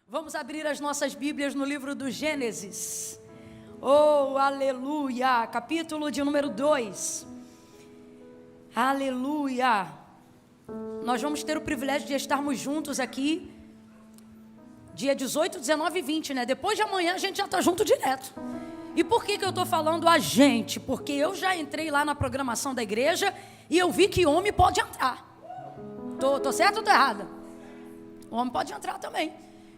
Vamos abrir as nossas Bíblias no livro do Gênesis. Oh, aleluia! Capítulo de número 2. Aleluia! Nós vamos ter o privilégio de estarmos juntos aqui dia 18, 19 e 20, né? Depois de amanhã a gente já está junto direto. E por que eu estou falando a gente? Porque eu já entrei lá na programação da igreja e eu vi que homem pode entrar. Tô certo ou tô errada? O homem pode entrar também.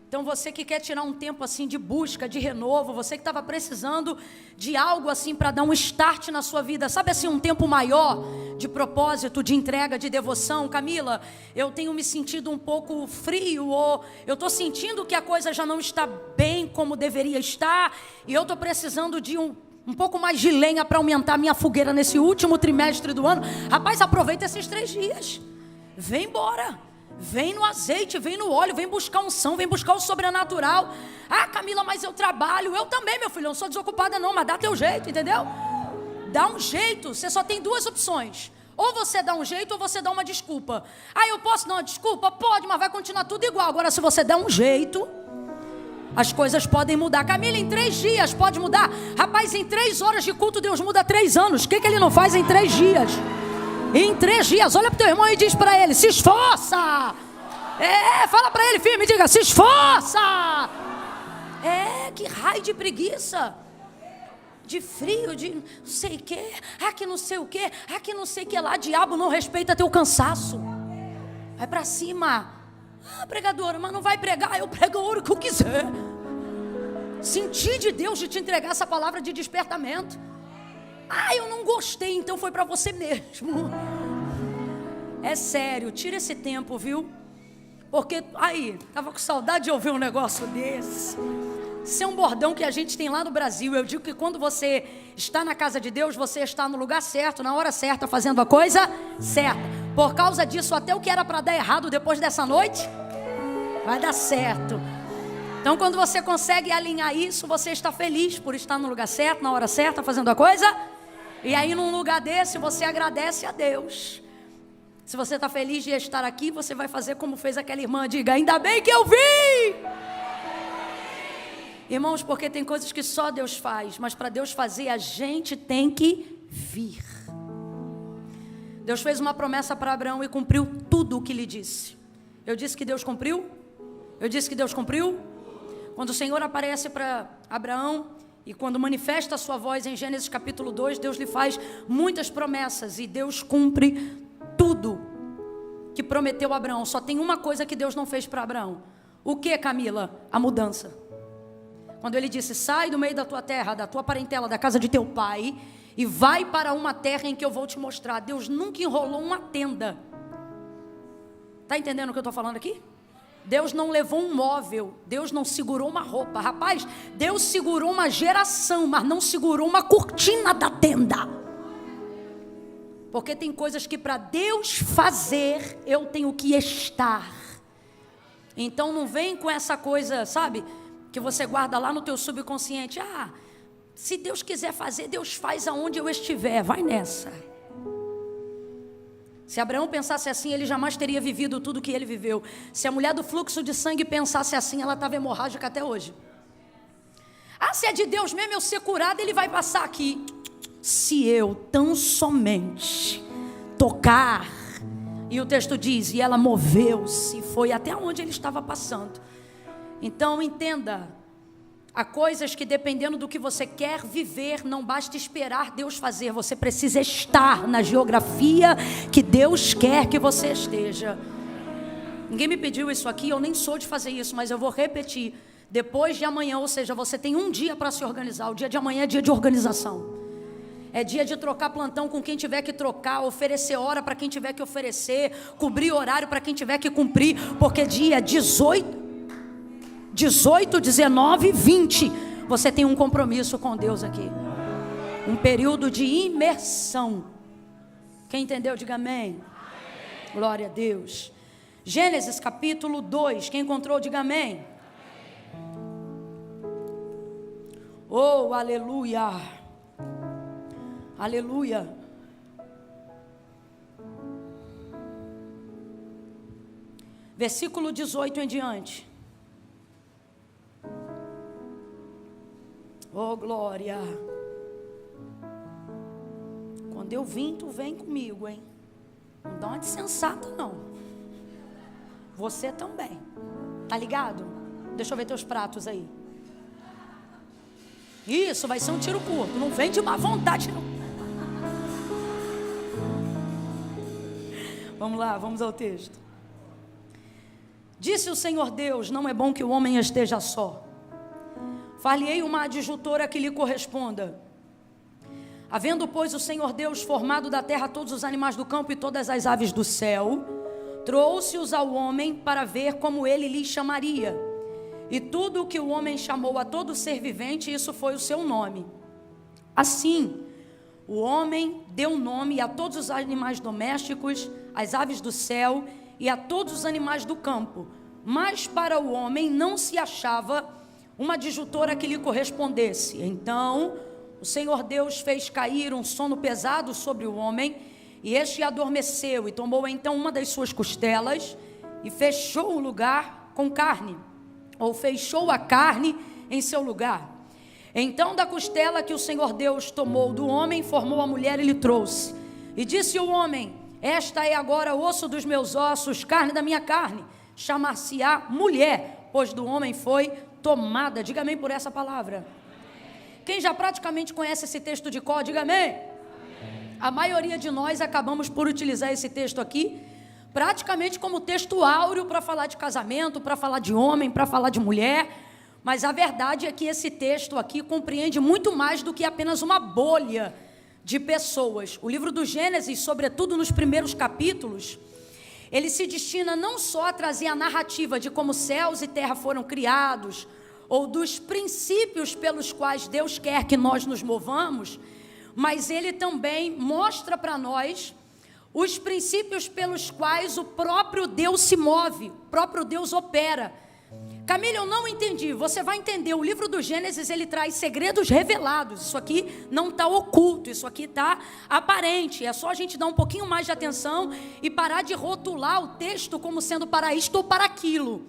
Então você que quer tirar um tempo assim de busca, de renovo, você que estava precisando de algo assim para dar um start na sua vida, sabe assim, um tempo maior de propósito, de entrega, de devoção. Camila, eu tenho me sentido um pouco frio, ou eu estou sentindo que a coisa já não está bem como deveria estar, e eu estou precisando de um pouco mais de lenha para aumentar minha fogueira nesse último trimestre do ano. Rapaz, aproveita esses 3 dias, vem embora. Vem no azeite, vem no óleo, vem buscar unção, vem buscar o sobrenatural. Ah, Camila, mas eu trabalho. Eu também, meu filho, eu não sou desocupada não, mas dá teu jeito, entendeu? Dá um jeito, você só tem 2 opções. Ou você dá um jeito ou você dá uma desculpa. Ah, eu posso dar uma desculpa? Pode, mas vai continuar tudo igual. Agora, se você der um jeito, as coisas podem mudar. Camila, em 3 dias pode mudar. Rapaz, em 3 horas de culto, Deus muda 3 anos. O que ele não faz em 3 dias? Em 3 dias, olha para o teu irmão e diz para ele: se esforça. Fala para ele firme, diga: se esforça. Que raio de preguiça, de frio, de não sei o que, que não sei o que, que não sei o que lá. Diabo não respeita teu cansaço. Vai para cima. Pregadora, mas não vai pregar. Eu prego a hora que eu quiser. Senti de Deus de te entregar essa palavra de despertamento. Eu não gostei, então foi para você mesmo. É sério, tira esse tempo, viu? Porque, tava com saudade de ouvir um negócio desse. Isso é um bordão que a gente tem lá no Brasil. Eu digo que quando você está na casa de Deus, você está no lugar certo, na hora certa, fazendo a coisa certa. Por causa disso, até o que era para dar errado depois dessa noite, vai dar certo. Então, quando você consegue alinhar isso, você está feliz por estar no lugar certo, na hora certa, fazendo a coisa. E aí, num lugar desse, você agradece a Deus. Se você está feliz de estar aqui, você vai fazer como fez aquela irmã. Diga: ainda bem que eu vim. Irmãos, porque tem coisas que só Deus faz, mas para Deus fazer, a gente tem que vir. Deus fez uma promessa para Abraão e cumpriu tudo o que lhe disse. Eu disse que Deus cumpriu? Eu disse que Deus cumpriu? Quando o Senhor aparece para Abraão e quando manifesta a sua voz em Gênesis capítulo 2, Deus lhe faz muitas promessas e Deus cumpre tudo que prometeu a Abraão. Só tem uma coisa que Deus não fez para Abraão. O que, Camila? A mudança. Quando ele disse: sai do meio da tua terra, da tua parentela, da casa de teu pai e vai para uma terra em que eu vou te mostrar. Deus nunca enrolou uma tenda. Está entendendo o que eu estou falando aqui? Deus não levou um móvel, Deus não segurou uma roupa. Rapaz, Deus segurou uma geração, mas não segurou uma cortina da tenda. Porque tem coisas que para Deus fazer, eu tenho que estar. Então não vem com essa coisa, sabe, que você guarda lá no teu subconsciente. Se Deus quiser fazer, Deus faz aonde eu estiver. Vai nessa. Se Abraão pensasse assim, ele jamais teria vivido tudo que ele viveu. Se a mulher do fluxo de sangue pensasse assim, ela estava hemorrágica até hoje. Se é de Deus mesmo eu ser curada, ele vai passar aqui. Se eu tão somente tocar. E o texto diz: e ela moveu-se, foi até onde ele estava passando. Então entenda, há coisas que dependendo do que você quer viver, não basta esperar Deus fazer, você precisa estar na geografia que Deus quer que você esteja. Ninguém me pediu isso aqui, eu nem sou de fazer isso, mas eu vou repetir. Depois de amanhã, ou seja, você tem um dia para se organizar. O dia de amanhã é dia de organização. É dia de trocar plantão com quem tiver que trocar, oferecer hora para quem tiver que oferecer, cobrir horário para quem tiver que cumprir, porque dia 18, 19, 20, você tem um compromisso com Deus aqui. Um período de imersão. Quem entendeu, diga amém. Glória a Deus. Gênesis capítulo 2, quem encontrou, diga amém. Oh, aleluia. Aleluia. Versículo 18 em diante. Oh, glória. Quando eu vim, tu vem comigo, hein? Não dá uma de sensata, não. Você também. Tá ligado? Deixa eu ver teus pratos aí. Isso, vai ser um tiro curto. Não vem de má vontade, não. Vamos lá, vamos ao texto. Disse o Senhor Deus: não é bom que o homem esteja só. Far-lhe-ei uma adjutora que lhe corresponda. Havendo, pois, o Senhor Deus formado da terra todos os animais do campo e todas as aves do céu, trouxe-os ao homem para ver como ele lhes chamaria. E tudo o que o homem chamou a todo ser vivente, isso foi o seu nome. Assim, o homem deu nome a todos os animais domésticos, às aves do céu e a todos os animais do campo. Mas para o homem não se achava uma adjutora que lhe correspondesse. Então o Senhor Deus fez cair um sono pesado sobre o homem, e este adormeceu, e tomou então uma das suas costelas, e fechou o lugar com carne, ou fechou a carne em seu lugar. Então da costela que o Senhor Deus tomou do homem, formou a mulher e lhe trouxe. E disse o homem: esta é agora osso dos meus ossos, carne da minha carne. Chamar-se-á mulher, pois do homem foi tomada. Diga amém por essa palavra. Quem já praticamente conhece esse texto de cor, diga amém. A maioria de nós acabamos por utilizar esse texto aqui praticamente como texto áureo para falar de casamento, para falar de homem, para falar de mulher. Mas a verdade é que esse texto aqui compreende muito mais do que apenas uma bolha de pessoas. O livro do Gênesis, sobretudo nos primeiros capítulos, ele se destina não só a trazer a narrativa de como céus e terra foram criados, ou dos princípios pelos quais Deus quer que nós nos movamos, mas ele também mostra para nós os princípios pelos quais o próprio Deus se move, o próprio Deus opera. Camila, eu não entendi. Você vai entender. O livro do Gênesis, ele traz segredos revelados. Isso aqui não está oculto, isso aqui está aparente. É só a gente dar um pouquinho mais de atenção e parar de rotular o texto como sendo para isto ou para aquilo.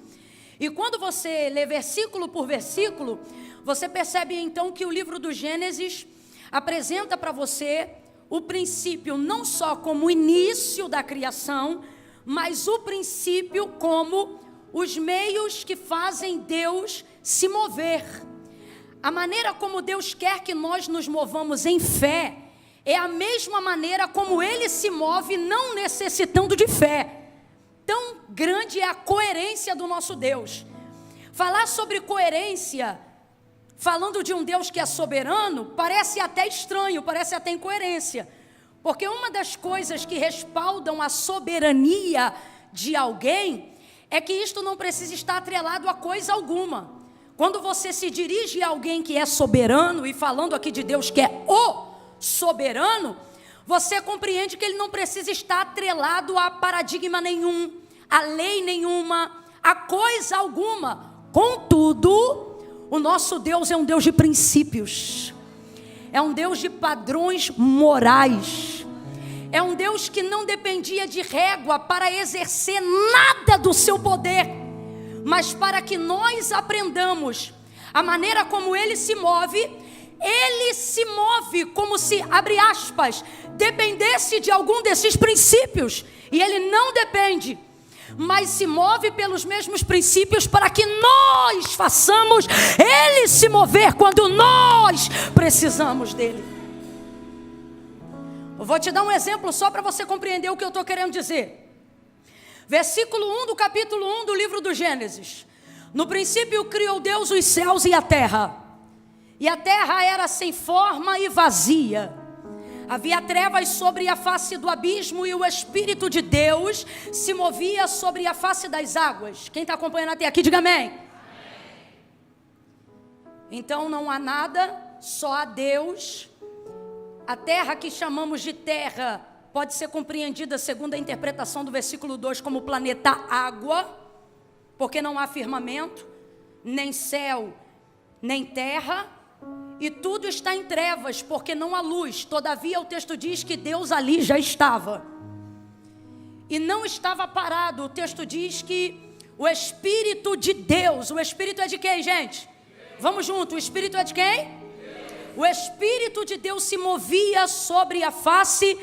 E quando você lê versículo por versículo, você percebe então que o livro do Gênesis apresenta para você o princípio não só como o início da criação, mas o princípio como os meios que fazem Deus se mover. A maneira como Deus quer que nós nos movamos em fé é a mesma maneira como Ele se move não necessitando de fé. Tão grande é a coerência do nosso Deus. Falar sobre coerência, falando de um Deus que é soberano, parece até estranho, parece até incoerência. Porque uma das coisas que respaldam a soberania de alguém é que isto não precisa estar atrelado a coisa alguma. Quando você se dirige a alguém que é soberano, e falando aqui de Deus que é o soberano, você compreende que ele não precisa estar atrelado a paradigma nenhum, a lei nenhuma, a coisa alguma. Contudo, o nosso Deus é um Deus de princípios, é um Deus de padrões morais, é um Deus que não dependia de régua para exercer nada do seu poder, mas para que nós aprendamos a maneira como Ele se move como se, abre aspas, dependesse de algum desses princípios, e Ele não depende, mas se move pelos mesmos princípios para que nós façamos Ele se mover quando nós precisamos dEle. Eu vou te dar um exemplo só para você compreender o que eu estou querendo dizer. Versículo 1 do capítulo 1 do livro do Gênesis. No princípio criou Deus os céus e a terra era sem forma e vazia. Havia trevas sobre a face do abismo, e o Espírito de Deus se movia sobre a face das águas. Quem está acompanhando até aqui, diga amém. Então não há nada, só há Deus. A terra que chamamos de terra pode ser compreendida, segundo a interpretação do versículo 2, como o planeta água, porque não há firmamento, nem céu, nem terra. E tudo está em trevas, porque não há luz. Todavia o texto diz que Deus ali já estava. E não estava parado. O texto diz que o Espírito de Deus. O Espírito é de quem, gente? Vamos junto. O Espírito é de quem? o Espírito de Deus se movia sobre a face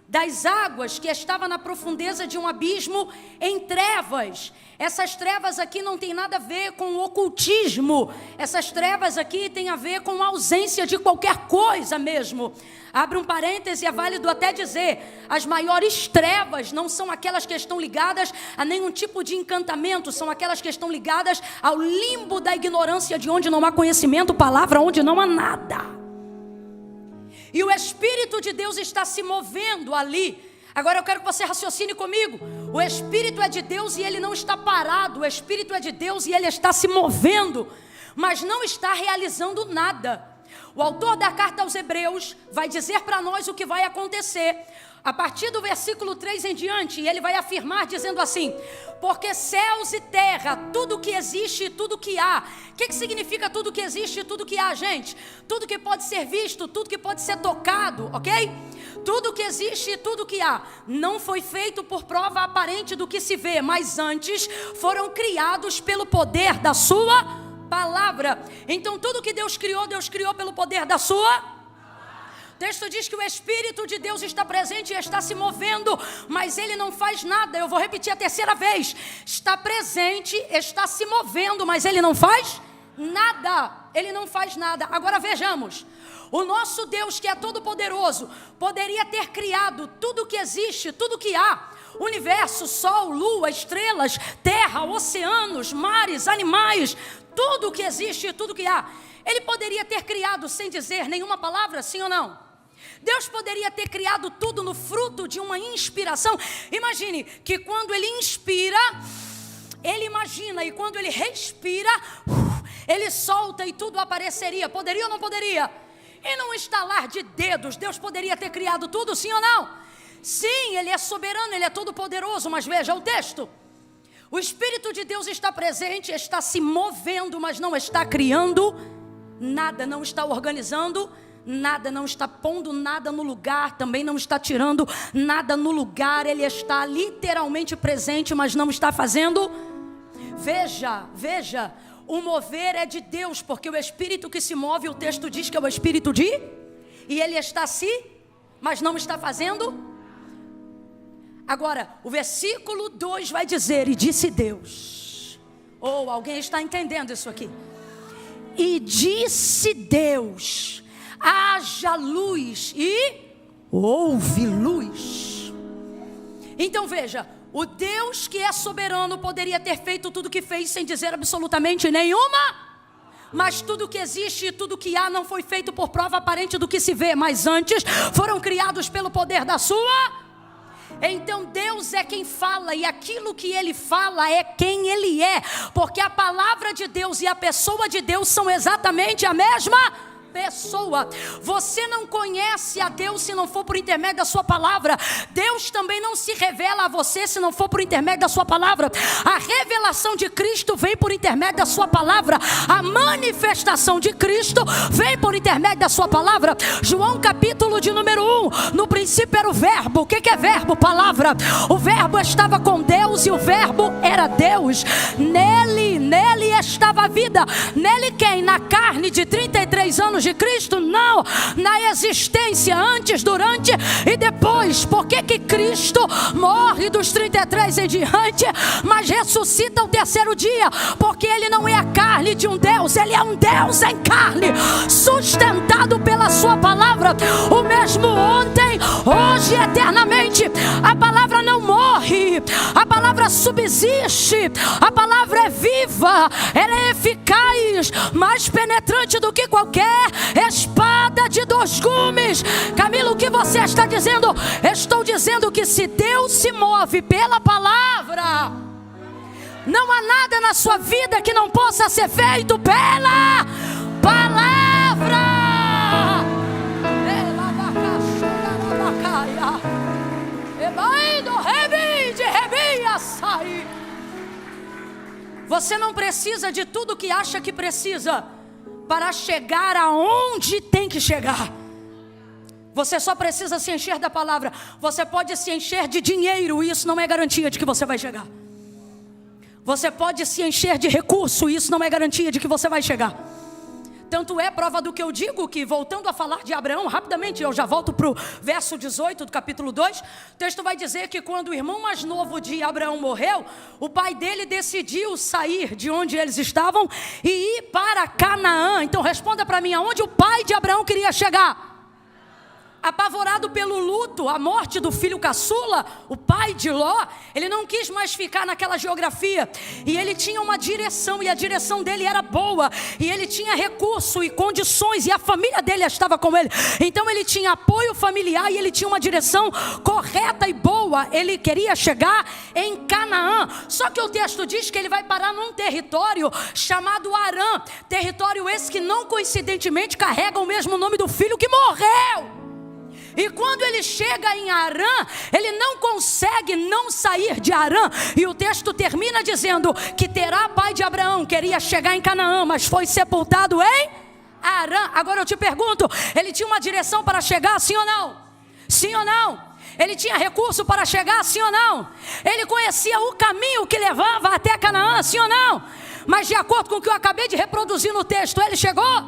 das águas, que estava na profundeza de um abismo em trevas. Essas trevas aqui não tem nada a ver com o ocultismo. Essas trevas aqui tem a ver com a ausência de qualquer coisa mesmo. Abre um parêntese, é válido até dizer, as maiores trevas não são aquelas que estão ligadas a nenhum tipo de encantamento, são aquelas que estão ligadas ao limbo da ignorância, de onde não há conhecimento, palavra onde não há nada. E o Espírito de Deus está se movendo ali. Agora eu quero que você raciocine comigo. O Espírito é de Deus e ele não está parado. O Espírito é de Deus e ele está se movendo, mas não está realizando nada. O autor da carta aos Hebreus vai dizer para nós o que vai acontecer a partir do versículo 3 em diante, e ele vai afirmar dizendo assim: porque céus e terra, tudo que existe e tudo que há. O que significa tudo que existe e tudo que há, gente? Tudo que pode ser visto, tudo que pode ser tocado, ok? Tudo que existe e tudo que há não foi feito por prova aparente do que se vê, mas antes foram criados pelo poder da sua palavra. Então tudo que Deus criou pelo poder da sua. O texto diz que o Espírito de Deus está presente e está se movendo, mas ele não faz nada. Eu vou repetir a terceira vez: está presente, está se movendo, mas ele não faz nada. Ele não faz nada. Agora vejamos, o nosso Deus, que é todo poderoso, poderia ter criado tudo que existe, tudo que há: universo, sol, lua, estrelas, terra, oceanos, mares, animais, tudo que existe e tudo que há. Ele poderia ter criado sem dizer nenhuma palavra, sim ou não? Deus poderia ter criado tudo no fruto de uma inspiração. Imagine que quando ele inspira, ele imagina, e quando ele respira, ele solta e tudo apareceria. Poderia ou não poderia? E num estalar de dedos, Deus poderia ter criado tudo, sim ou não? Sim, ele é soberano, ele é todo poderoso, mas veja o texto. O Espírito de Deus está presente, está se movendo, mas não está criando nada, não está organizando nada, não está pondo nada no lugar, também não está tirando nada no lugar. Ele está literalmente presente, mas não está fazendo. Veja, o mover é de Deus, porque o Espírito que se move, o texto diz que é o Espírito de, e ele está mas não está fazendo. Agora, o versículo 2 vai dizer: e disse Deus. Alguém está entendendo isso aqui? E disse Deus: haja luz, e houve luz. Então veja, o Deus que é soberano poderia ter feito tudo o que fez sem dizer absolutamente nenhuma. Mas tudo que existe e tudo que há não foi feito por prova aparente do que se vê, mas antes foram criados pelo poder da sua. Então Deus é quem fala, e aquilo que ele fala é quem ele é, porque a palavra de Deus e a pessoa de Deus são exatamente a mesma pessoa. Você não conhece a Deus se não for por intermédio da sua palavra. Deus também não se revela a você se não for por intermédio da sua palavra. A revelação de Cristo vem por intermédio da sua palavra. A manifestação de Cristo vem por intermédio da sua palavra. João capítulo de número 1, no princípio era o verbo. O que é verbo? Palavra. O verbo estava com Deus e o verbo era Deus. Nele estava a vida. Nele quem? Na carne de 33 anos de Cristo? Não, na existência antes, durante e depois. Por que Cristo morre dos 33 em diante, mas ressuscita ao terceiro dia? Porque ele não é a carne de um Deus, ele é um Deus em carne, sustentado pela sua palavra, o mesmo ontem, hoje e eternamente. A palavra não morre, a palavra subsiste, a palavra é viva, ela é eficaz, mais penetrante do que qualquer espada de 2 gumes. Camilo, o que você está dizendo? Estou dizendo que se Deus se move pela palavra, não há nada na sua vida que não possa ser feito pela palavra. Você não precisa de tudo que acha que precisa para chegar aonde tem que chegar. Você só precisa se encher da palavra. Você pode se encher de dinheiro, e isso não é garantia de que você vai chegar. Você pode se encher de recurso, e isso não é garantia de que você vai chegar. Tanto é prova do que eu digo que, voltando a falar de Abraão, rapidamente, eu já volto para o verso 18 do capítulo 2, o texto vai dizer que quando o irmão mais novo de Abraão morreu, o pai dele decidiu sair de onde eles estavam e ir para Canaã. Então responda para mim, aonde o pai de Abraão queria chegar? Apavorado pelo luto, a morte do filho caçula, o pai de Ló, ele não quis mais ficar naquela geografia. E ele tinha uma direção, e a direção dele era boa. E ele tinha recurso e condições, e a família dele estava com ele. Então ele tinha apoio familiar e ele tinha uma direção correta e boa. Ele queria chegar em Canaã. Só que o texto diz que ele vai parar num território chamado Harã. Território esse que não coincidentemente carrega o mesmo nome do filho que morreu. E quando ele chega em Harã, ele não consegue não sair de Harã. E o texto termina dizendo que Terá, pai de Abraão, queria chegar em Canaã, mas foi sepultado em Harã. Agora eu te pergunto, ele tinha uma direção para chegar, sim ou não? Sim ou não? Ele tinha recurso para chegar, sim ou não? Ele conhecia o caminho que levava até Canaã, sim ou não? Mas de acordo com o que eu acabei de reproduzir no texto, ele chegou?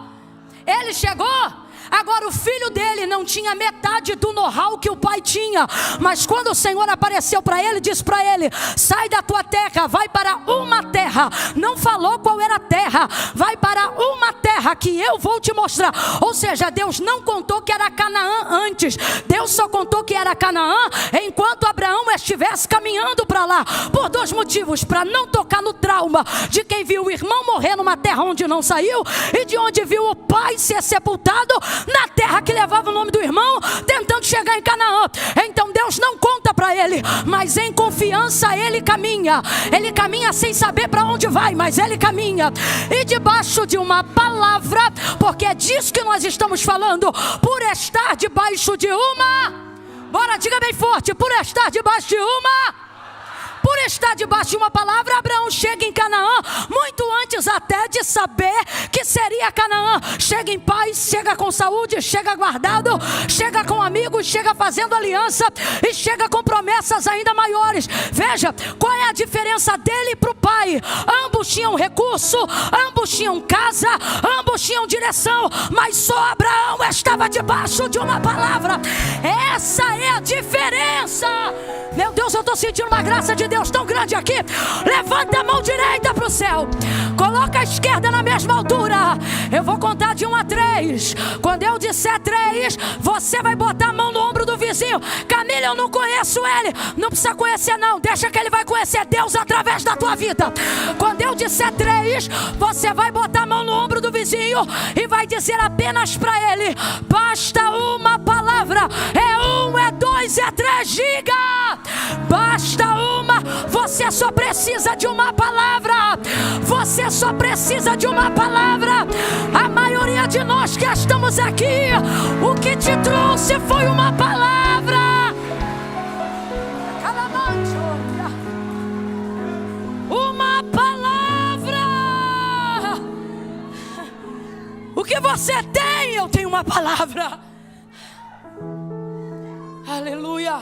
Ele chegou? Agora o filho dele não tinha metade do know-how que o pai tinha. Mas quando o Senhor apareceu para ele, disse para ele: sai da tua terra, vai para uma terra. Não falou qual era a terra. Vai para uma terra que eu vou te mostrar. Ou seja, Deus não contou que era Canaã antes. Deus só contou que era Canaã enquanto Abraão estivesse caminhando para lá. Por dois motivos: para não tocar no trauma de quem viu o irmão morrer numa terra onde não saiu, e de onde viu o pai ser sepultado na terra que levava o nome do irmão, tentando chegar em Canaã. Então Deus não conta para ele, mas em confiança ele caminha. Ele caminha sem saber para onde vai, mas ele caminha. E debaixo de uma palavra, porque é disso que nós estamos falando, por estar debaixo de uma, bora, diga bem forte, por estar debaixo de uma, por estar debaixo de uma palavra, Abraão chega em Canaã, muito antes até de saber que seria Canaã. Chega em paz, chega com saúde, chega guardado, chega com amigos, chega fazendo aliança e chega com promessas ainda maiores. Veja, qual é a diferença dele para o pai? Ambos tinham recurso, ambos tinham casa, ambos tinham direção, mas só Abraão estava debaixo de uma palavra. Essa é a diferença. Meu Deus, eu estou sentindo uma graça de Deus tão grande aqui. Levanta a mão direita para o céu, coloca a esquerda na mesma altura. Eu vou contar de 1 a 3. Quando eu disser 3, você vai botar a mão no ombro do vizinho. Camila, eu não conheço ele. Não precisa conhecer não, deixa que ele vai conhecer Deus através da tua vida. Quando eu disser 3, você vai botar a mão no ombro do vizinho e vai dizer apenas para ele: basta uma palavra. É 1, é 2, é 3, diga. Basta uma. Você só precisa de uma palavra. Você só precisa de uma palavra. A maioria de nós que estamos aqui, o que te trouxe foi uma palavra. Uma palavra. O que você tem? Eu tenho uma palavra. Aleluia.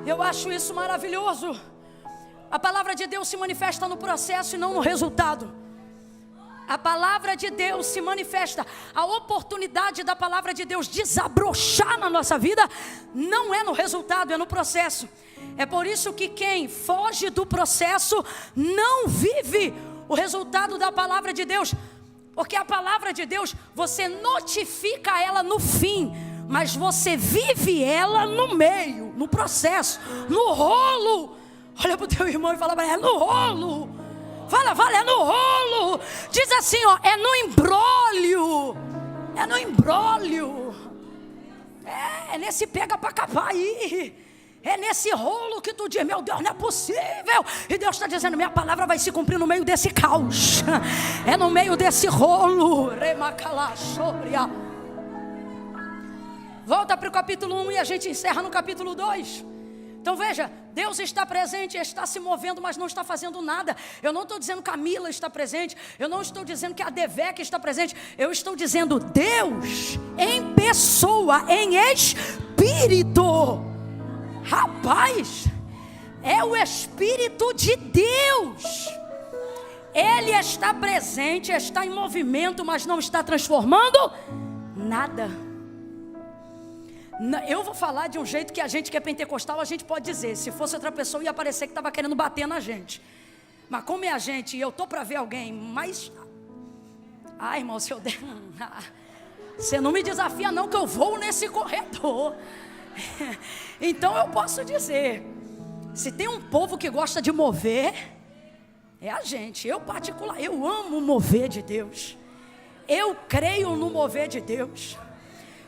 Eu acho isso maravilhoso. A palavra de Deus se manifesta no processo e não no resultado. A palavra de Deus se manifesta. A oportunidade da palavra de Deus desabrochar na nossa vida não é no resultado, é no processo. É por isso que quem foge do processo não vive o resultado da palavra de Deus. Porque a palavra de Deus, você notifica ela no fim, mas você vive ela no meio, no processo, no rolo. Olha para o teu irmão e fala para ele: é no rolo. Fala, é no rolo. Diz assim, ó, é no embrólio. É no embrólio. É nesse pega para capar aí. É nesse rolo que tu diz: meu Deus, não é possível. E Deus está dizendo: minha palavra vai se cumprir no meio desse caos. É no meio desse rolo. Volta para o capítulo 1 e a gente encerra no capítulo 2. Então veja, Deus está presente, está se movendo, mas não está fazendo nada. Eu não estou dizendo que Camila está presente, eu não estou dizendo que a Devec está presente. Eu estou dizendo Deus em pessoa, em espírito. Rapaz, é o Espírito de Deus. Ele está presente, está em movimento, mas não está transformando nada. Eu vou falar de um jeito que a gente que é pentecostal, a gente pode dizer. Se fosse outra pessoa, ia parecer que estava querendo bater na gente. Mas como é a gente, e eu estou para ver alguém, mas... Ai, irmão, se eu der... Você não me desafia não, que eu vou nesse corredor. Então eu posso dizer, se tem um povo que gosta de mover, é a gente. Eu amo o mover de Deus. Eu creio no mover de Deus.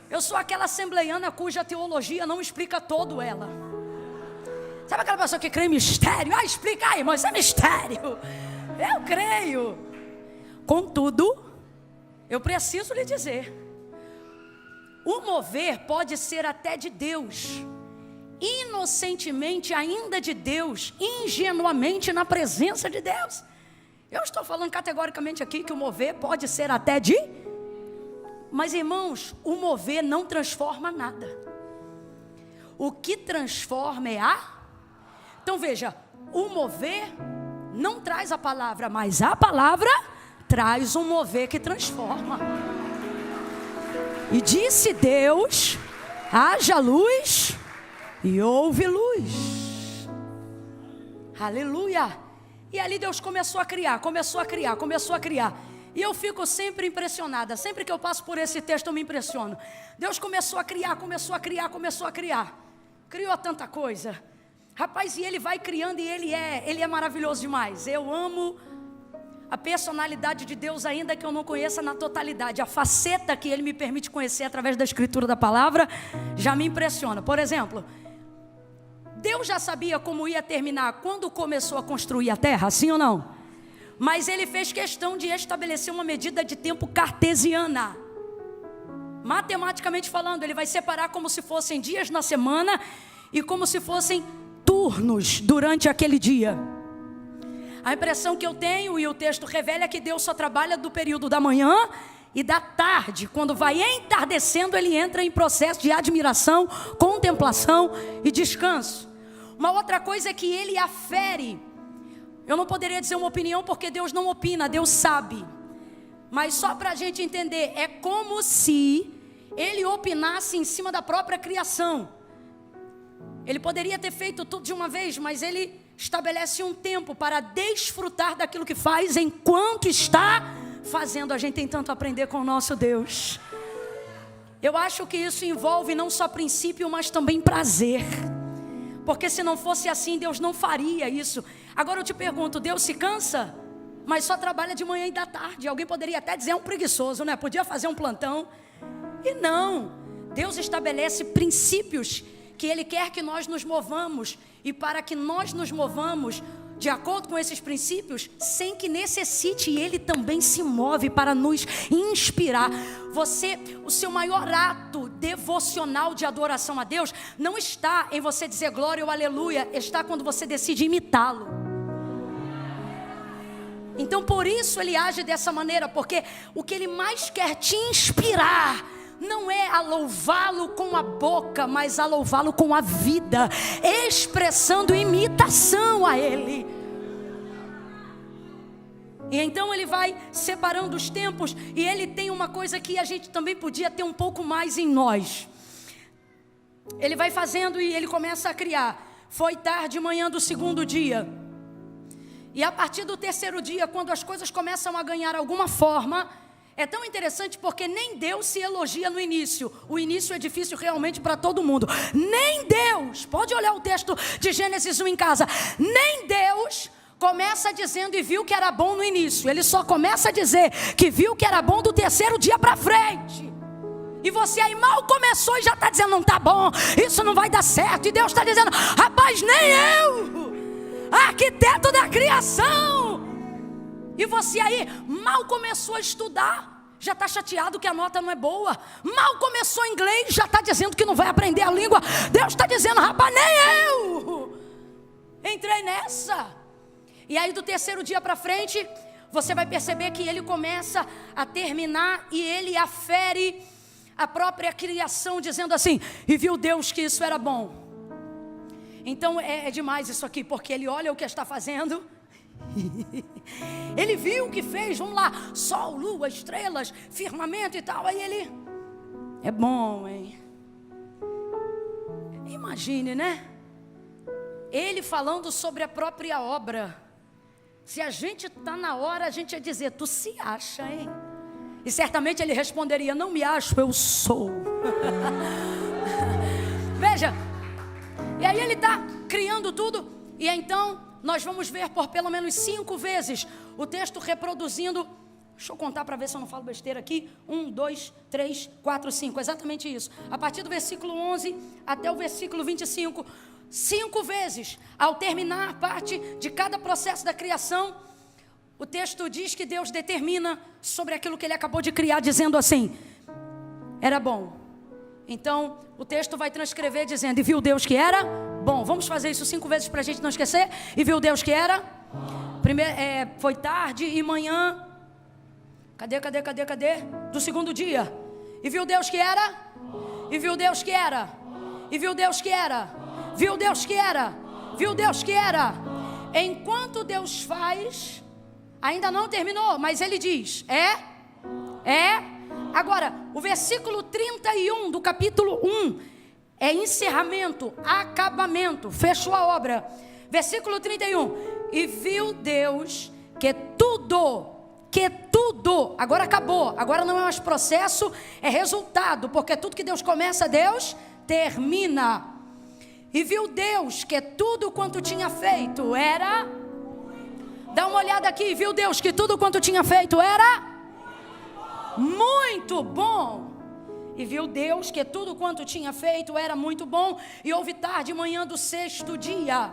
Eu sou aquela assembleiana cuja teologia não explica todo ela. Sabe aquela pessoa que crê em mistério? Explica aí, irmão, isso é mistério. Eu creio. Contudo, eu preciso lhe dizer, o mover pode ser até de Deus, inocentemente ainda de Deus, ingenuamente na presença de Deus. Eu estou falando categoricamente aqui que o mover pode ser até de... Mas irmãos, o mover não transforma nada. O que transforma é a... Então veja, o mover não traz a palavra, mas a palavra traz um mover que transforma. E disse Deus, haja luz, e houve luz. Aleluia. E ali Deus começou a criar. E eu fico sempre impressionada. Sempre que eu passo por esse texto eu me impressiono. Deus começou a criar. Criou tanta coisa. Rapaz, e Ele vai criando e Ele é maravilhoso demais. Eu amo a personalidade de Deus, ainda que eu não conheça na totalidade. A faceta que Ele me permite conhecer através da escritura da palavra já me impressiona. Por exemplo, Deus já sabia como ia terminar quando começou a construir a terra, sim ou não? Mas Ele fez questão de estabelecer uma medida de tempo cartesiana. Matematicamente falando, Ele vai separar como se fossem dias na semana e como se fossem turnos durante aquele dia. A impressão que eu tenho, e o texto revela, é que Deus só trabalha do período da manhã e da tarde. Quando vai entardecendo, Ele entra em processo de admiração, contemplação e descanso. Uma outra coisa é que Ele afere. Eu não poderia dizer uma opinião, porque Deus não opina, Deus sabe. Mas só para a gente entender, é como se Ele opinasse em cima da própria criação. Ele poderia ter feito tudo de uma vez, mas Ele estabelece um tempo para desfrutar daquilo que faz enquanto está fazendo. A gente tem tanto a aprender com o nosso Deus. Eu acho que isso envolve não só princípio, mas também prazer. Porque se não fosse assim, Deus não faria isso. Agora eu te pergunto, Deus se cansa? Mas só trabalha de manhã e da tarde. Alguém poderia até dizer, é um preguiçoso, né? Podia fazer um plantão. E não. Deus estabelece princípios que Ele quer que nós nos movamos. E para que nós nos movamos de acordo com esses princípios, sem que necessite, Ele também se move para nos inspirar. O seu maior ato devocional de adoração a Deus não está em você dizer glória ou aleluia, está quando você decide imitá-lo. Então por isso Ele age dessa maneira, porque o que Ele mais quer te inspirar não é a louvá-lo com a boca, mas a louvá-lo com a vida, expressando imitação a Ele. E então Ele vai separando os tempos, e Ele tem uma coisa que a gente também podia ter um pouco mais em nós. Ele vai fazendo e Ele começa a criar. Foi tarde, manhã do segundo dia. E a partir do terceiro dia, quando as coisas começam a ganhar alguma forma, é tão interessante porque nem Deus se elogia no início. O início é difícil realmente para todo mundo. Nem Deus, pode olhar o texto de Gênesis 1 em casa. Nem Deus começa dizendo e viu que era bom no início. Ele só começa a dizer que viu que era bom do terceiro dia para frente. E você aí mal começou e já está dizendo, não está bom, isso não vai dar certo. E Deus está dizendo, rapaz, nem eu, arquiteto da criação. E você aí mal começou a estudar, já está chateado que a nota não é boa. Mal começou inglês, já está dizendo que não vai aprender a língua. Deus está dizendo, rapaz, nem eu entrei nessa. E aí do terceiro dia para frente, você vai perceber que Ele começa a terminar e Ele afere a própria criação, dizendo assim, e viu Deus que isso era bom. Então é demais isso aqui, porque Ele olha o que está fazendo Ele viu o que fez, vamos lá, sol, lua, estrelas, firmamento e tal. Aí ele, é bom, hein? Imagine, né? Ele falando sobre a própria obra. Se a gente está na hora, a gente ia dizer, tu se acha, hein? E certamente ele responderia, não me acho, eu sou. Veja, e aí ele está criando tudo. E então nós vamos ver por pelo menos 5 vezes o texto reproduzindo. Deixa eu contar para ver se eu não falo besteira aqui. 1, 2, 3, 4, 5, exatamente isso. A partir do versículo 11 até o versículo 25, 5 vezes. Ao terminar a parte de cada processo da criação, o texto diz que Deus determina sobre aquilo que ele acabou de criar, dizendo assim, era bom. Então o texto vai transcrever dizendo, e viu Deus que era bom. Vamos fazer isso 5 vezes para a gente não esquecer. E viu Deus que era primeiro, foi tarde e manhã. Cadê? Do segundo dia. E viu Deus que era. E viu Deus que era. E viu Deus que era. Viu Deus que era. Viu Deus que era. Enquanto Deus faz, ainda não terminou, mas ele diz, Agora, o versículo 31 do capítulo 1 é encerramento, acabamento, fechou a obra. Versículo 31, e viu Deus que tudo, agora acabou, agora não é mais processo, é resultado, porque tudo que Deus começa, Deus termina. E viu Deus que tudo quanto tinha feito era, dá uma olhada aqui, viu Deus que tudo quanto tinha feito era muito bom. E viu Deus que tudo quanto tinha feito era muito bom. E houve tarde e manhã do 6º dia.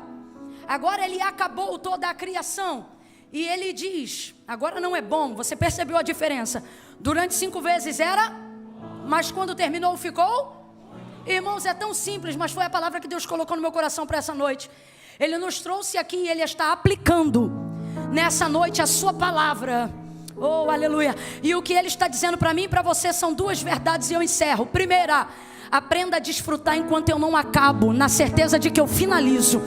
Agora ele acabou toda a criação. E ele diz, agora não é bom. Você percebeu a diferença? Durante 5 vezes era, mas quando terminou ficou. Irmãos, é tão simples, mas foi a palavra que Deus colocou no meu coração para essa noite. Ele nos trouxe aqui e ele está aplicando nessa noite a sua palavra. Oh, aleluia. E o que ele está dizendo para mim e para você são 2 verdades e eu encerro. Primeira, aprenda a desfrutar enquanto eu não acabo, na certeza de que eu finalizo.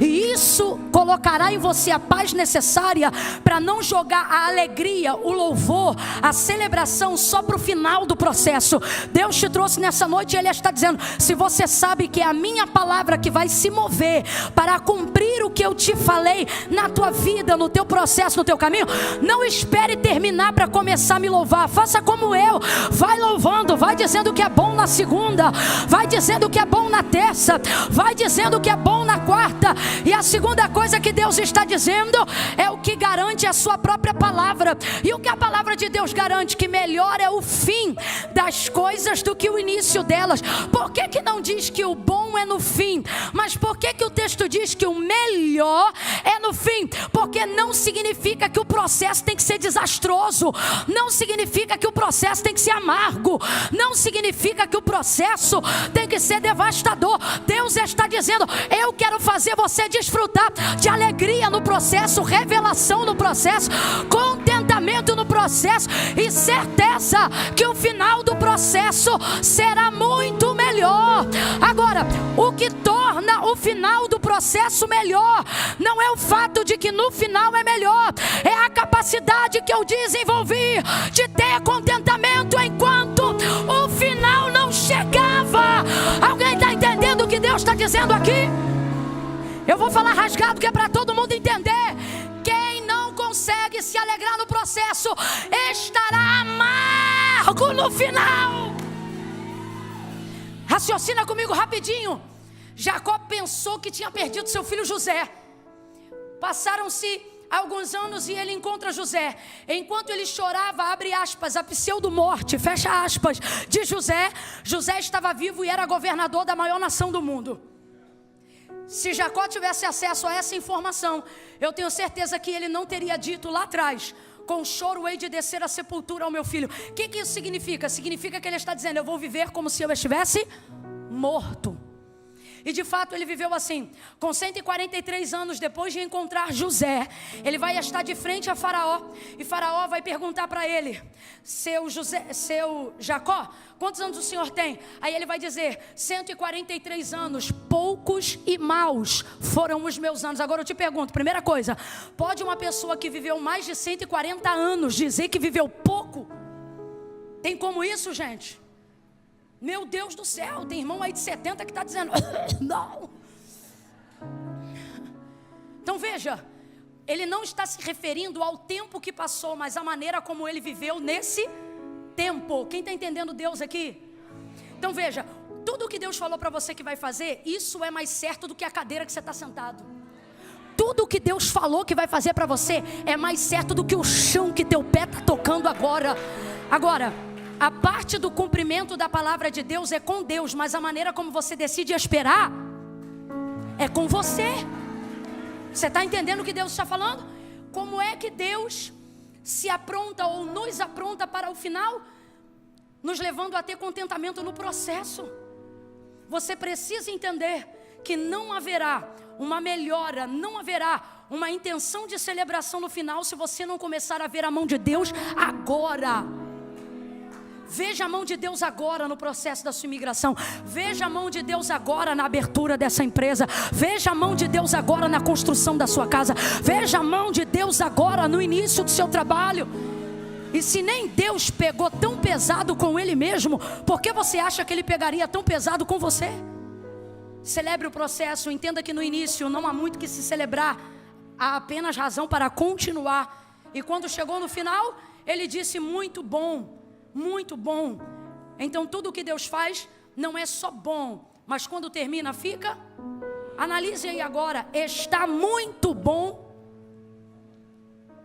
E isso colocará em você a paz necessária para não jogar a alegria, o louvor, a celebração só para o final do processo. Deus te trouxe nessa noite e Ele está dizendo, se você sabe que é a minha palavra que vai se mover para cumprir o que eu te falei na tua vida, no teu processo, no teu caminho, não espere terminar para começar a me louvar. Faça como eu, vai louvando, vai dizendo que é bom na segunda, vai dizendo que é bom na terça, vai dizendo que é bom na quarta. E a segunda coisa que Deus está dizendo é o que garante a sua própria palavra. E o que a palavra de Deus garante? Que melhor é o fim das coisas do que o início delas. Por que que não diz que o bom é no fim? Mas por que que o texto diz que o melhor é no fim? Porque não significa que o processo tem que ser desastroso. Não significa que o processo tem que ser amargo. Não significa que o processo tem que ser devastador. Deus está dizendo, eu quero fazer você desfrutar de alegria no processo, revelação no processo, contentamento no processo e certeza que o final do processo será muito melhor. Agora, o que torna o final do processo melhor não é o fato de que no final é melhor, é a capacidade que eu desenvolvi de ter contentamento enquanto o final não chegava. Alguém está entendendo o que Deus está dizendo aqui? Eu vou falar rasgado que é para todo mundo entender. Quem não consegue se alegrar no processo estará amargo no final. Raciocina comigo rapidinho. Jacó pensou que tinha perdido seu filho José. Passaram-se alguns anos e ele encontra José. Enquanto ele chorava, abre aspas, a pseudo-morte, fecha aspas, de José. José estava vivo e era governador da maior nação do mundo. Se Jacó tivesse acesso a essa informação, eu tenho certeza que ele não teria dito lá atrás, com choro hei de descer a sepultura ao meu filho. O que isso significa? Significa que ele está dizendo, eu vou viver como se eu estivesse morto. E de fato ele viveu assim. Com 143 anos, depois de encontrar José, ele vai estar de frente a Faraó. E Faraó vai perguntar para ele: seu Jacó, quantos anos o senhor tem? Aí ele vai dizer: 143 anos, poucos e maus foram os meus anos. Agora eu te pergunto, primeira coisa, pode uma pessoa que viveu mais de 140 anos dizer que viveu pouco? Tem como isso, gente? Meu Deus do céu, tem irmão aí de 70 que está dizendo não. Então veja, ele não está se referindo ao tempo que passou, mas à maneira como ele viveu nesse tempo. Quem está entendendo Deus aqui? Então veja, tudo que Deus falou para você que vai fazer, isso é mais certo do que a cadeira que você está sentado. Tudo que Deus falou que vai fazer para você é mais certo do que o chão que teu pé está tocando agora. Agora, a parte do cumprimento da palavra de Deus é com Deus, mas a maneira como você decide esperar é com você. Você está entendendo o que Deus está falando? Como é que Deus se apronta ou nos apronta para o final? Nos levando a ter contentamento no processo. Você precisa entender que não haverá uma melhora, não haverá uma intenção de celebração no final se você não começar a ver a mão de Deus agora. Veja a mão de Deus agora no processo da sua imigração. Veja a mão de Deus agora na abertura dessa empresa. Veja a mão de Deus agora na construção da sua casa. Veja a mão de Deus agora no início do seu trabalho. E se nem Deus pegou tão pesado com Ele mesmo, por que você acha que Ele pegaria tão pesado com você? Celebre o processo. Entenda que no início não há muito que se celebrar. Há apenas razão para continuar. E quando chegou no final, Ele disse: muito bom. Muito bom. Então tudo que Deus faz não é só bom, mas quando termina fica. Analise aí agora, está muito bom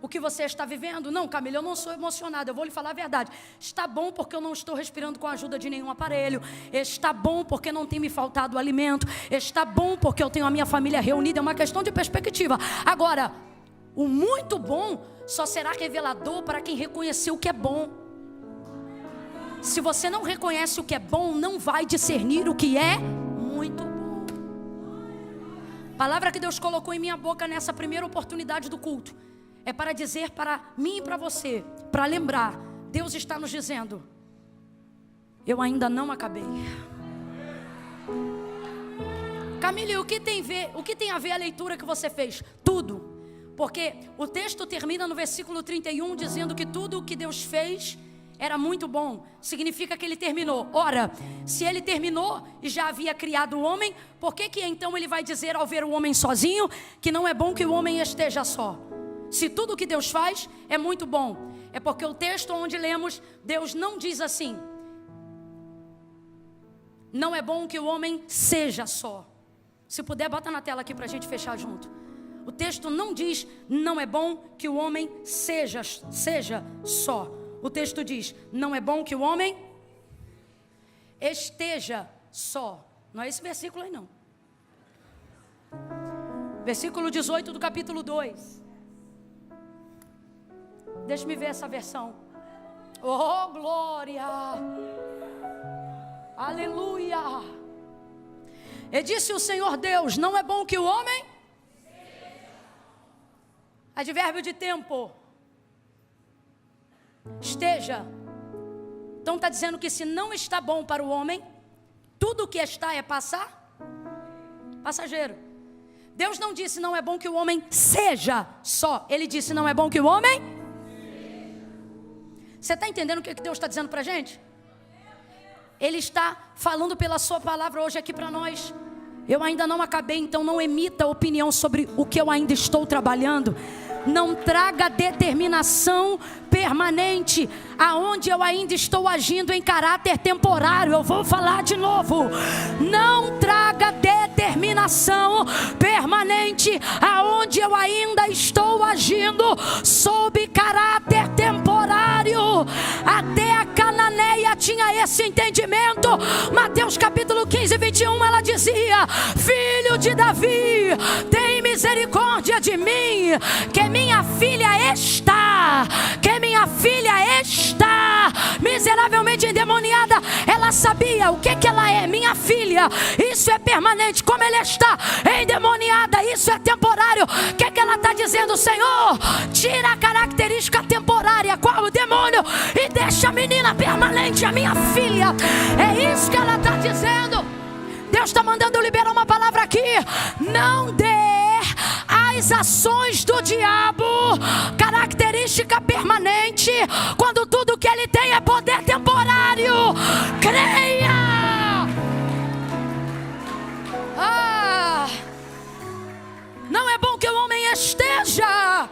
o que você está vivendo? Não, Camila, eu não sou emocionada, eu vou lhe falar a verdade. Está bom porque eu não estou respirando com a ajuda de nenhum aparelho. Está bom porque não tem me faltado alimento. Está bom porque eu tenho a minha família reunida. É uma questão de perspectiva. Agora, o muito bom só será revelador para quem reconheceu o que é bom. Se você não reconhece o que é bom, não vai discernir o que é muito bom. A palavra que Deus colocou em minha boca nessa primeira oportunidade do culto é para dizer para mim e para você, para lembrar, Deus está nos dizendo: eu ainda não acabei. Camille, o que tem a ver a leitura que você fez? Tudo. Porque o texto termina no versículo 31 dizendo que tudo o que Deus fez era muito bom. Significa que Ele terminou. Ora, se Ele terminou e já havia criado o homem, por que então Ele vai dizer ao ver o homem sozinho que não é bom que o homem esteja só? Se tudo que Deus faz é muito bom, é porque o texto onde lemos, Deus não diz assim: não é bom que o homem seja só. Se puder, bota na tela aqui para a gente fechar junto. O texto não diz: não é bom que o homem seja só. O texto diz: não é bom que o homem esteja só. Não é esse versículo aí não. Versículo 18 do capítulo 2. Deixa-me ver essa versão. Oh, glória! Aleluia! E disse o Senhor Deus: não é bom que o homem... Advérbio de tempo. Esteja. Então está dizendo que se não está bom para o homem, tudo o que está é passageiro. Deus não disse não é bom que o homem seja só. Ele disse não é bom que o homem... Você está entendendo o que Deus está dizendo para a gente? Ele está falando pela sua palavra hoje aqui para nós. Eu ainda não acabei, então não emita opinião sobre o que eu ainda estou trabalhando. Não traga determinação permanente aonde eu ainda estou agindo em caráter temporário. Eu vou falar de novo. Não traga determinação permanente aonde eu ainda estou agindo sob caráter temporário. Até a cananeia tinha esse entendimento. Mateus capítulo 15, 21, ela dizia: filho de Davi, tem misericórdia de mim, que minha filha está miseravelmente endemoniada, ela sabia o que ela é. Minha filha, isso é permanente. Como ela está endemoniada, isso é temporário. O que ela está dizendo? Senhor, tira a característica temporária, qual o demônio, e deixa a menina permanente, a minha filha. É isso que ela está dizendo. Deus está mandando eu liberar uma palavra aqui. Não dê às ações do diabo característica permanente, quando tudo que ele tem é poder temporário. Creia! Não é bom que o homem esteja.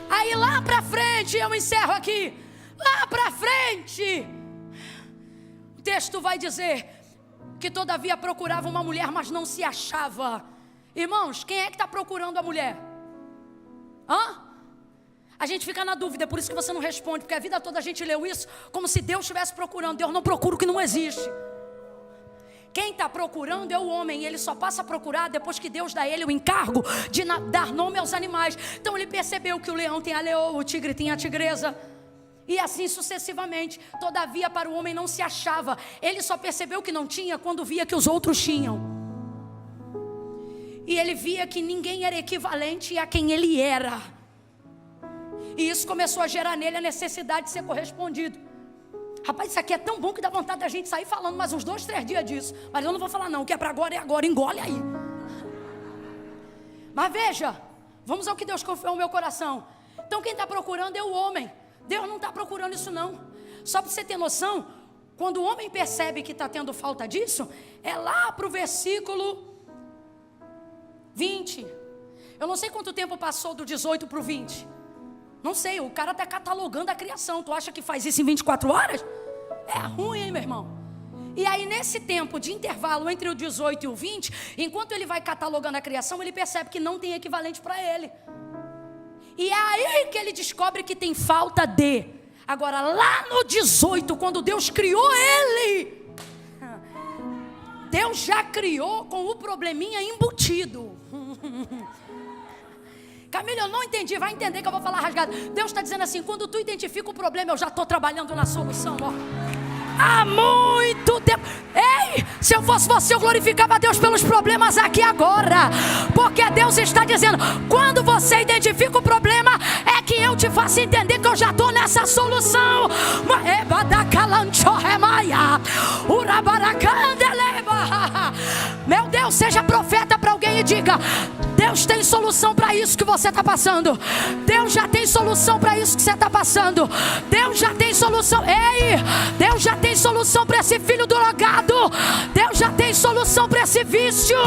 Aí lá pra frente, eu encerro aqui. Lá pra frente, o texto vai dizer que todavia procurava uma mulher, mas não se achava. Irmãos, quem é que está procurando a mulher? A gente fica na dúvida, é por isso que você não responde, porque a vida toda a gente leu isso como se Deus estivesse procurando. Deus não procura o que não existe. Quem está procurando é o homem, e ele só passa a procurar depois que Deus dá a ele o encargo de dar nome aos animais. Então ele percebeu que o leão tem a leoa, o tigre tem a tigresa, e assim sucessivamente. Todavia para o homem não se achava. Ele só percebeu que não tinha quando via que os outros tinham. E ele via que ninguém era equivalente a quem ele era. E isso começou a gerar nele a necessidade de ser correspondido. Rapaz, isso aqui é tão bom que dá vontade da gente sair falando mais uns 2, 3 dias disso. Mas eu não vou falar não, o que é para agora é agora, engole aí. Mas veja, vamos ao que Deus confiou no meu coração. Então quem está procurando é o homem. Deus não está procurando isso não. Só para você ter noção, quando o homem percebe que está tendo falta disso, é lá para o versículo 20. Eu não sei quanto tempo passou do 18 para o 20. Não sei, o cara está catalogando a criação. Tu acha que faz isso em 24 horas? É ruim, hein, meu irmão? E aí nesse tempo de intervalo entre o 18 e o 20, enquanto ele vai catalogando a criação, ele percebe que não tem equivalente para ele. E é aí que ele descobre que tem falta de. Agora lá no 18, quando Deus criou ele, Deus já criou com o probleminha embutido. Camila, eu não entendi, vai entender que eu vou falar rasgado. Deus está dizendo assim, quando tu identifica o problema, eu já estou trabalhando na solução, ó. Há muito tempo. Ei, se eu fosse você, eu glorificava a Deus pelos problemas aqui agora. Porque Deus está dizendo, quando você identifica o problema, é que eu te faço entender que eu já estou nessa solução. Meu Deus, seja profeta para alguém e diga, Deus tem solução para isso que você está passando. Deus já tem solução para isso que você está passando. Deus já tem solução. Ei, Deus já tem solução para esse filho drogado. Deus já tem solução para esse vício.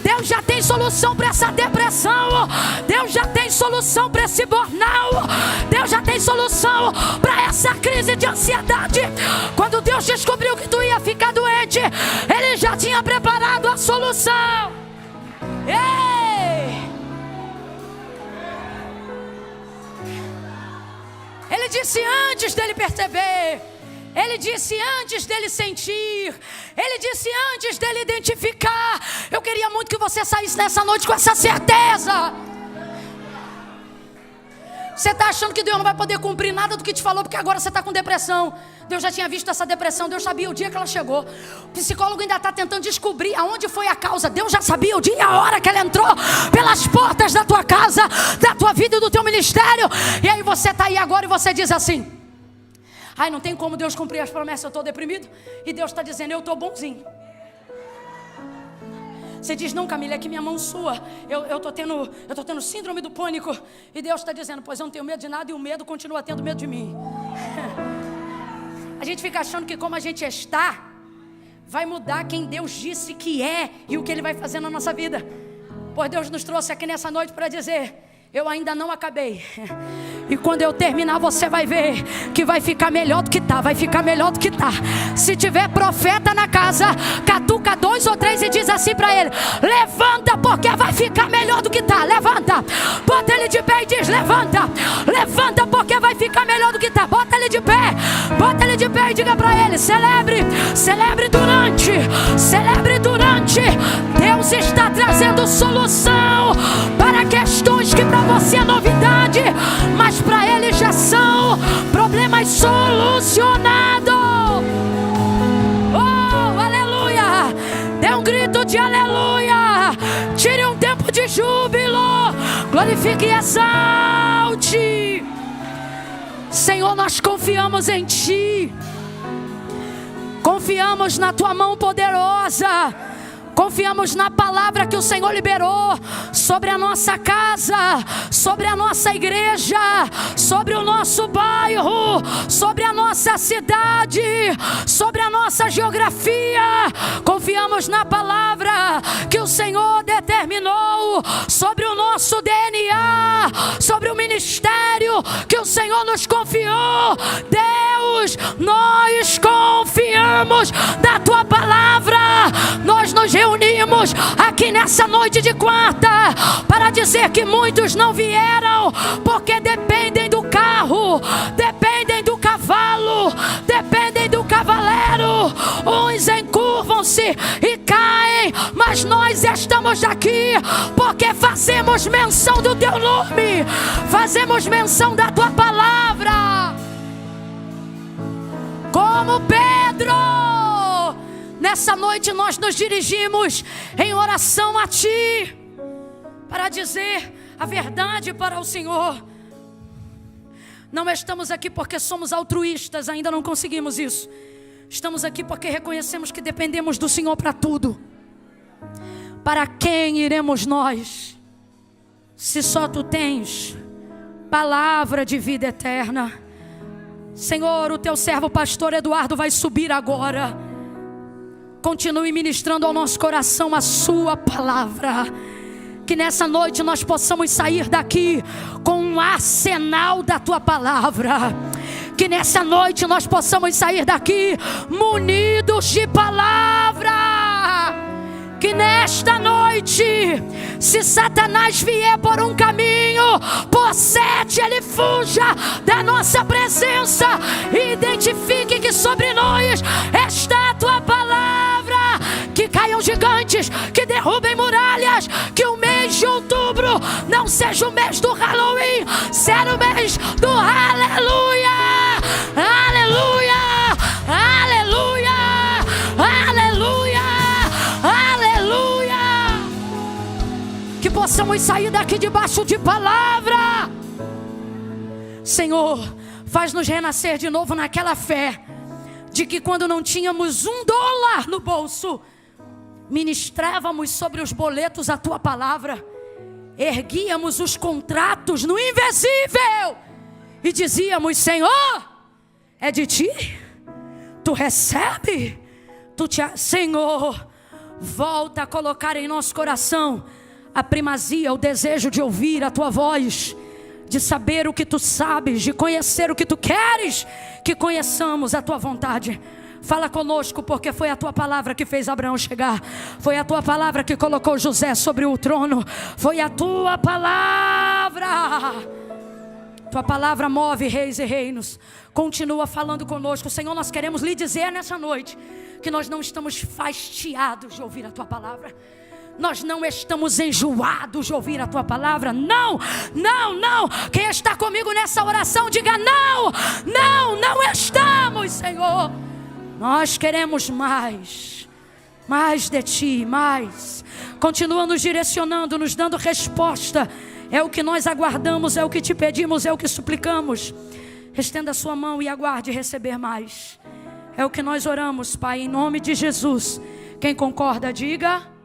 Deus já tem solução para essa depressão. Deus já tem solução para esse burnout. Deus já tem solução para essa crise de ansiedade. Quando Deus descobriu que tu ia ficar doente, Ele já tinha preparado a solução. Ei! Ele disse antes dele perceber. Ele disse antes dele sentir. Ele disse antes dele identificar. Eu queria muito que você saísse nessa noite com essa certeza. Você está achando que Deus não vai poder cumprir nada do que te falou, porque agora você está com depressão. Deus já tinha visto essa depressão, Deus sabia o dia que ela chegou. O psicólogo ainda está tentando descobrir aonde foi a causa. Deus já sabia o dia e a hora que ela entrou pelas portas da tua casa, da tua vida e do teu ministério. E aí você está aí agora e você diz assim, ai, não tem como Deus cumprir as promessas, eu estou deprimido. E Deus está dizendo, eu estou bonzinho. Você diz, não, Camila, é que minha mão sua, eu tô tendo síndrome do pânico. E Deus está dizendo, pois eu não tenho medo de nada, e o medo continua tendo medo de mim. A gente fica achando que como a gente está, vai mudar quem Deus disse que é e o que Ele vai fazer na nossa vida. Pois Deus nos trouxe aqui nessa noite para dizer, eu ainda não acabei. E quando eu terminar, você vai ver que vai ficar melhor do que tá. Vai ficar melhor do que tá. Se tiver profeta na casa, catuca 2 ou 3 e diz assim para ele, levanta, porque vai ficar melhor do que tá. Levanta, bota ele de pé e diz, levanta. Levanta, porque vai ficar melhor do que tá. Bota ele de pé, bota ele de pé e diga para ele, celebre, celebre durante, celebre durante. Deus está trazendo solução para questões que para você é novidade, mas para Ele já são problemas solucionados. glorifique e exalte. Senhor, nós confiamos em Ti. Confiamos na Tua mão poderosa. Confiamos na palavra que o Senhor liberou sobre a nossa casa, sobre a nossa igreja, sobre o nosso bairro, sobre a nossa cidade, sobre a nossa geografia. Confiamos na palavra que o Senhor determinou sobre o nosso DNA, sobre o ministério que o Senhor nos confiou. Deus, nós confiamos na Tua palavra. Nós nos reunimos aqui nessa noite de quarta para dizer que muitos não vieram porque dependem do carro, dependem do cavalo, dependem do cavaleiro. Uns encurvam-se e caem, mas nós estamos aqui porque fazemos menção do Teu nome, fazemos menção da Tua palavra. Como Pedro, nessa noite nós nos dirigimos em oração a Ti, para dizer a verdade para o Senhor. Não estamos aqui porque somos altruístas, ainda não conseguimos isso. Estamos aqui porque reconhecemos que dependemos do Senhor para tudo. Para quem iremos nós, se só Tu tens palavra de vida eterna? Senhor, o Teu servo pastor Eduardo vai subir agora. Continue ministrando ao nosso coração a Sua palavra. Que nessa noite nós possamos sair daqui com um arsenal da Tua palavra. Que nessa noite nós possamos sair daqui munidos de palavra. Que nesta noite, se Satanás vier por um caminho, por 7 ele fuja da nossa presença. Identifique que sobre nós está a Tua palavra. Que caiam gigantes, que derrubem muralhas. Que o mês de outubro não seja o mês do Halloween, será o mês do aleluia. Aleluia, aleluia, aleluia, aleluia. Que possamos sair daqui debaixo de palavra. Senhor, faz-nos renascer de novo naquela fé de que quando não tínhamos $1 no bolso, ministrávamos sobre os boletos a Tua palavra, erguíamos os contratos no invisível e dizíamos: Senhor, é de Ti, Tu recebe, Senhor, volta a colocar em nosso coração a primazia, o desejo de ouvir a Tua voz, de saber o que Tu sabes, de conhecer o que Tu queres que conheçamos a Tua vontade. Fala conosco, porque foi a Tua palavra que fez Abraão chegar. Foi a Tua palavra que colocou José sobre o trono. Foi a Tua palavra. Tua palavra move reis e reinos. Continua falando conosco. Senhor, nós queremos lhe dizer nessa noite que nós não estamos fastiados de ouvir a Tua palavra. Nós não estamos enjoados de ouvir a Tua palavra. Não, não, não. Quem está comigo nessa oração, diga não. Não, não estamos, Senhor. Nós queremos mais. Mais de Ti, mais. Continua nos direcionando, nos dando resposta. É o que nós aguardamos, é o que Te pedimos, é o que suplicamos. Estenda a sua mão e aguarde receber mais. É o que nós oramos, Pai, em nome de Jesus. Quem concorda, diga.